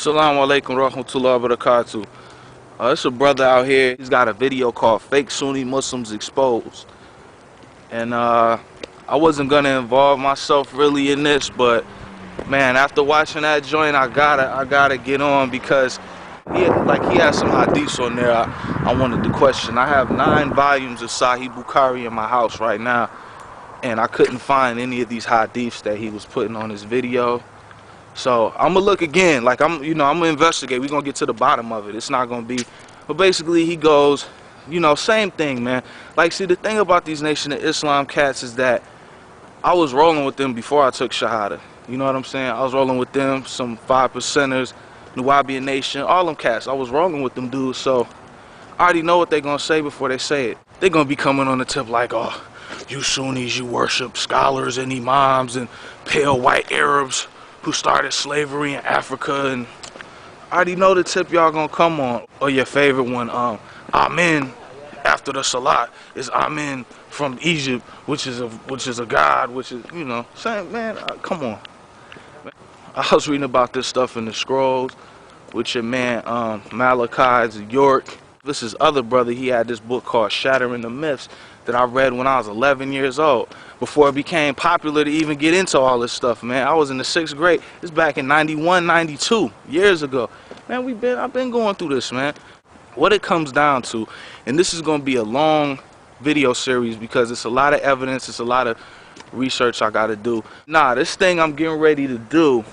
Assalamu alaikum rahmatullahi wa barakatuh. It's a brother out here. He's got a video called Fake Sunni Muslims Exposed. And I wasn't gonna involve myself really in this, but man, after watching that joint, I gotta get on because he had some hadiths on there I wanted to question. I have 9 volumes of Sahih Bukhari in my house right now, and I couldn't find any of these hadiths that he was putting on his video. So I'm gonna look again. Like I'm gonna investigate. We're gonna get to the bottom of it. It's not gonna be, but basically he goes, same thing, man. Like, see, the thing about these Nation of Islam cats is that I was rolling with them before I took Shahada. You know what I'm saying? I was rolling with them, some 5%ers, Nuwaubian Nation, all them cats. I was rolling with them dudes, so I already know what they're gonna say before they say it. They're gonna be coming on the tip like, oh, you Sunnis, you worship scholars and imams and pale white Arabs who started slavery in Africa, and I already know the tip y'all gonna come on. Or your favorite one, Amen after the Salat is Amen from Egypt, which is a god, which is, same, man, come on. I was reading about this stuff in the scrolls with your man Malachi York. This is other brother, he had this book called Shattering the Myths that I read when I was 11 years old, before it became popular to even get into all this stuff, man. I was in the 6th grade. It's back in 91, 92, years ago. Man, I've been going through this, man. What it comes down to, and this is going to be a long video series because it's a lot of evidence, it's a lot of research I got to do. Nah, this thing I'm getting ready to do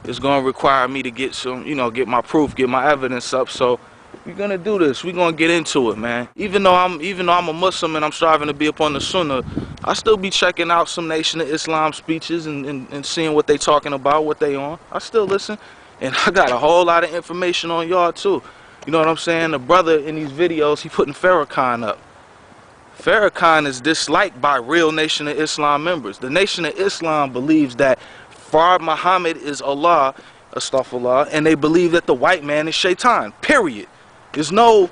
is going to require me to get some, get my proof, get my evidence up, so we're gonna do this. We're gonna get into it, man. Even though I'm a Muslim and I'm striving to be upon the Sunnah, I still be checking out some Nation of Islam speeches and seeing what they talking about, what they on. I still listen, and I got a whole lot of information on y'all too. You know what I'm saying? The brother in these videos, he putting Farrakhan up. Farrakhan is disliked by real Nation of Islam members. The Nation of Islam believes that Fard Muhammad is Allah, astaghfirullah, and they believe that the white man is Shaitan, period. There's no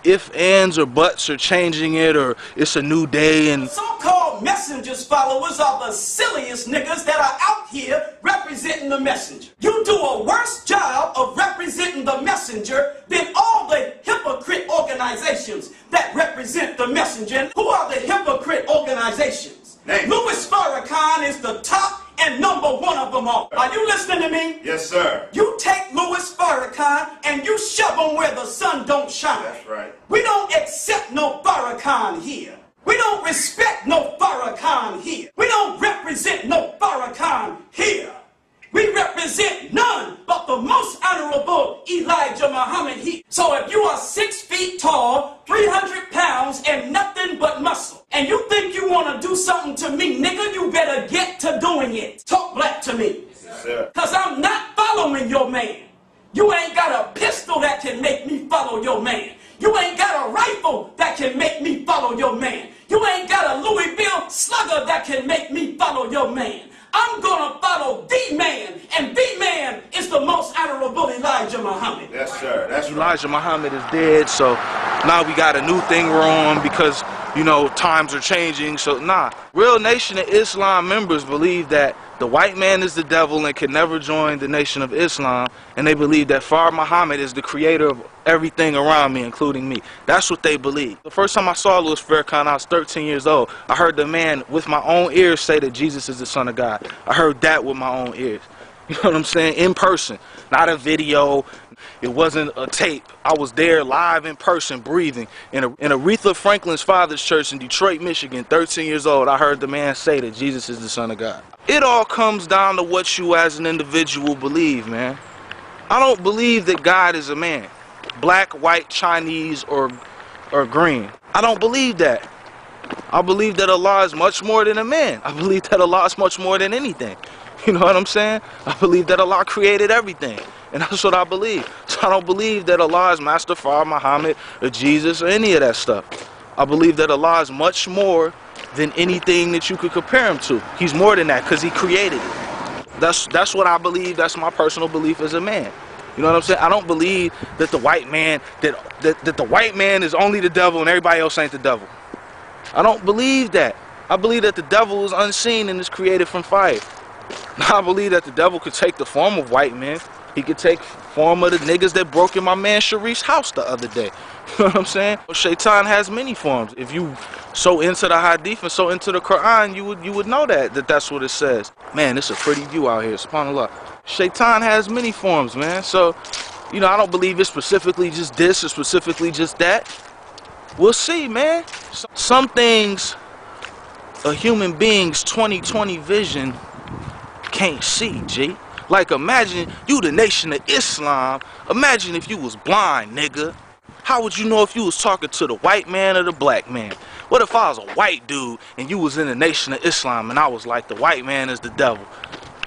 ifs, ands, or buts, or changing it, or it's a new day. And so-called messengers followers are the silliest niggas that are out here representing the messenger. You do a worse job of representing the messenger than all the hypocrite organizations that represent the messenger. Who are the hypocrite organizations? Louis Farrakhan is the top and #1 of them all. Are you listening to me? Yes, sir. You take Louis Farrakhan and you shove him where the sun don't shine. That's right. We don't accept no Farrakhan here. We don't respect no Farrakhan here. We don't represent no Farrakhan here. We represent none but the most honorable Elijah Muhammad here. So if you are 6 feet tall, 300 pounds, and nothing but muscle, and you think you want to do something to me, nigga, you better get to doing it. Talk black to me. Yes, sir. Because I'm not following your man. You ain't got a pistol that can make me follow your man. You ain't got a rifle that can make me follow your man. You ain't got a Louisville slugger that can make me follow your man. I'm gonna follow the man, and the man is the most honorable Elijah Muhammad. Yes, sir. That's right. Elijah Muhammad is dead, so now we got a new thing we're on because, times are changing. So, nah. Real Nation of Islam members believe that the white man is the devil and can never join the Nation of Islam, and they believe that Fard Muhammad is the creator of everything around me, including me. That's what they believe. The first time I saw Louis Farrakhan, I was 13 years old. I heard the man with my own ears say that Jesus is the Son of God. I heard that with my own ears. You know what I'm saying? In person, not a video. It wasn't a tape. I was there live in person, breathing. In Aretha Franklin's father's church in Detroit, Michigan, 13 years old, I heard the man say that Jesus is the Son of God. It all comes down to what you as an individual believe, man. I don't believe that God is a man. Black, white, Chinese, or green. I don't believe that. I believe that Allah is much more than a man. I believe that Allah is much more than anything. You know what I'm saying? I believe that Allah created everything. And that's what I believe. So I don't believe that Allah is Master Fard Muhammad or Jesus or any of that stuff. I believe that Allah is much more than anything that you could compare him to. He's more than that because he created it. That's what I believe. That's my personal belief as a man. You know what I'm saying? I don't believe that the white man that the white man is only the devil and everybody else ain't the devil. I don't believe that. I believe that the devil is unseen and is created from fire. Now, I believe that the devil could take the form of white men. He could take form of the niggas that broke in my man Sharif's house the other day. You know what I'm saying? Shaitan has many forms. If you so into the hadith and so into the Quran, you would know that's what it says. Man, it's a pretty view out here, subhanAllah. Shaitan has many forms, man. So, you know, I don't believe it's specifically just this or specifically just that. We'll see, man. Some things a human being's 20/20 vision can't see, G. Like, imagine you the Nation of Islam. Imagine if you was blind, nigga. How would you know if you was talking to the white man or the black man? What if I was a white dude and you was in the Nation of Islam and I was like, the white man is the devil,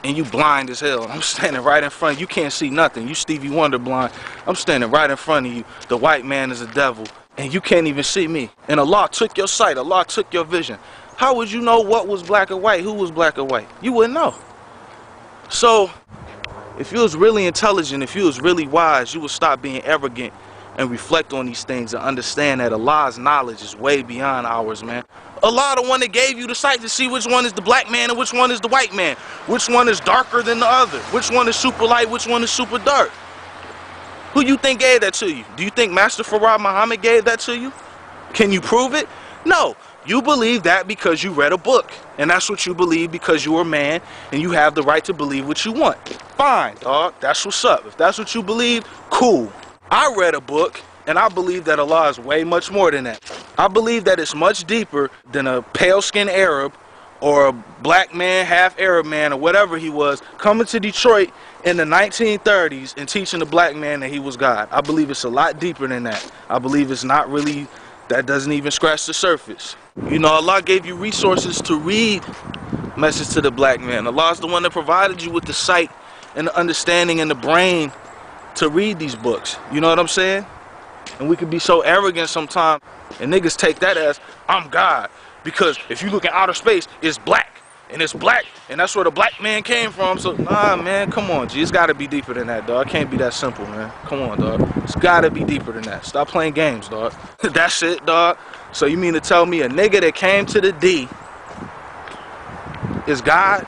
and you blind as hell, and I'm standing right in front of you, can't see nothing, you Stevie Wonder blind, I'm standing right in front of you, the white man is the devil, and you can't even see me, and Allah took your sight, Allah took your vision. How would you know what was black or white, who was black or white? You wouldn't know. So, if you was really intelligent, if you was really wise, you would stop being arrogant and reflect on these things and understand that Allah's knowledge is way beyond ours, man. Allah the one that gave you the sight to see which one is the black man and which one is the white man, which one is darker than the other, which one is super light, which one is super dark. Who you think gave that to you? Do you think Master Farad Muhammad gave that to you? Can you prove it? No. You believe that because you read a book, and that's what you believe because you're a man and you have the right to believe what you want. Fine, dog, that's what's up. If that's what you believe, cool. I read a book and I believe that Allah is way much more than that. I believe that it's much deeper than a pale-skinned Arab or a black man, half Arab man, or whatever he was, coming to Detroit in the 1930s and teaching the black man that he was God. I believe it's a lot deeper than that. I believe it's not really, that doesn't even scratch the surface. You know, Allah gave you resources to read Message to the Black Man. Allah's the one that provided you with the sight and the understanding and the brain to read these books. You know what I'm saying? And we can be so arrogant sometimes, and niggas take that as, I'm God. Because if you look in outer space, it's black. And it's black. And that's where the black man came from. So, nah, man, come on, G. It's got to be deeper than that, dog. It can't be that simple, man. Come on, dog. It's got to be deeper than that. Stop playing games, dog. That's it, dog. So you mean to tell me a nigga that came to the D is God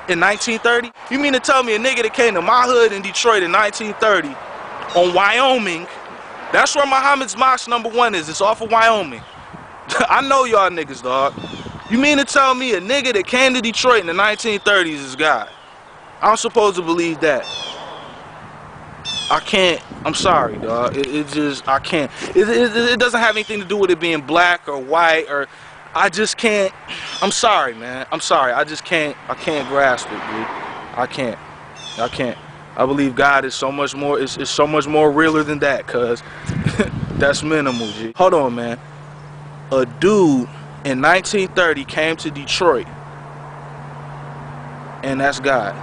in 1930? You mean to tell me a nigga that came to my hood in Detroit in 1930 on Wyoming, that's where Muhammad's Mosque #1 is. It's off of Wyoming. I know y'all niggas, dog. You mean to tell me a nigga that came to Detroit in the 1930s is God? I'm supposed to believe that. I can't. I'm sorry, dog. It just, I can't. It doesn't have anything to do with it being black or white, or I just can't. I'm sorry, man. I'm sorry. I just can't. I can't grasp it, dude. I can't. I can't. I believe God is so much more. It's so much more realer than that, cuz that's minimal, G. Hold on, man. A dude in 1930 came to Detroit, and that's God.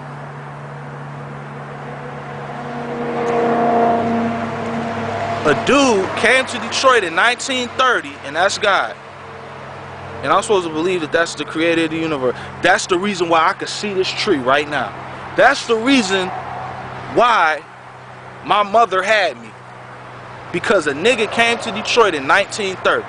A dude came to Detroit in 1930, and that's God. And I'm supposed to believe that that's the creator of the universe. That's the reason why I could see this tree right now. That's the reason why my mother had me. Because a nigga came to Detroit in 1930.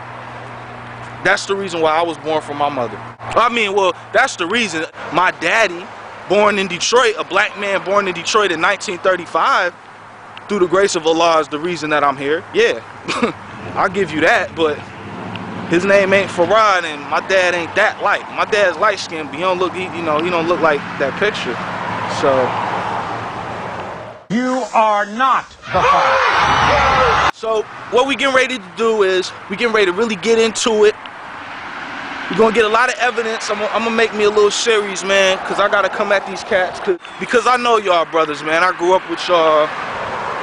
That's the reason why I was born from my mother. I mean, well, that's the reason my daddy, born in Detroit, a black man born in Detroit in 1935, through the grace of Allah, is the reason that I'm here. Yeah, I'll give you that, but his name ain't Farad, and my dad ain't that light. My dad's light skinned, but he don't look, he don't look like that picture. So you are not the father. So what we getting ready to do is we getting ready to really get into it. We're gonna get a lot of evidence. I'm gonna make me a little series, man, cause I gotta come at these cats, because I know y'all brothers, man. I grew up with y'all.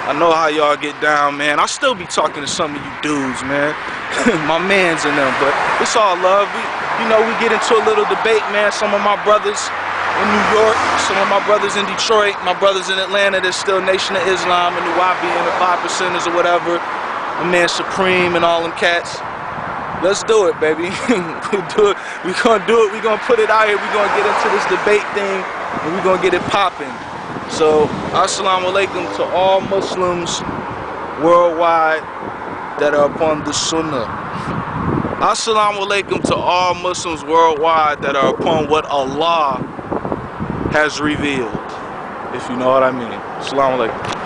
I know how y'all get down, man. I still be talking to some of you dudes, man. My mans and them, but it's all love. We get into a little debate, man. Some of my brothers in New York, some of my brothers in Detroit, my brothers in Atlanta, there's still Nation of Islam and the YB and the 5%ers or whatever. My man Supreme and all them cats. Let's do it, baby. We'll do it. We're gonna do it. We're gonna put it out here. We're gonna get into this debate thing, and we're gonna get it popping. So, assalamu alaikum to all Muslims worldwide that are upon the Sunnah. Assalamu alaikum to all Muslims worldwide that are upon what Allah has revealed. if you know what I mean. Assalamu alaikum.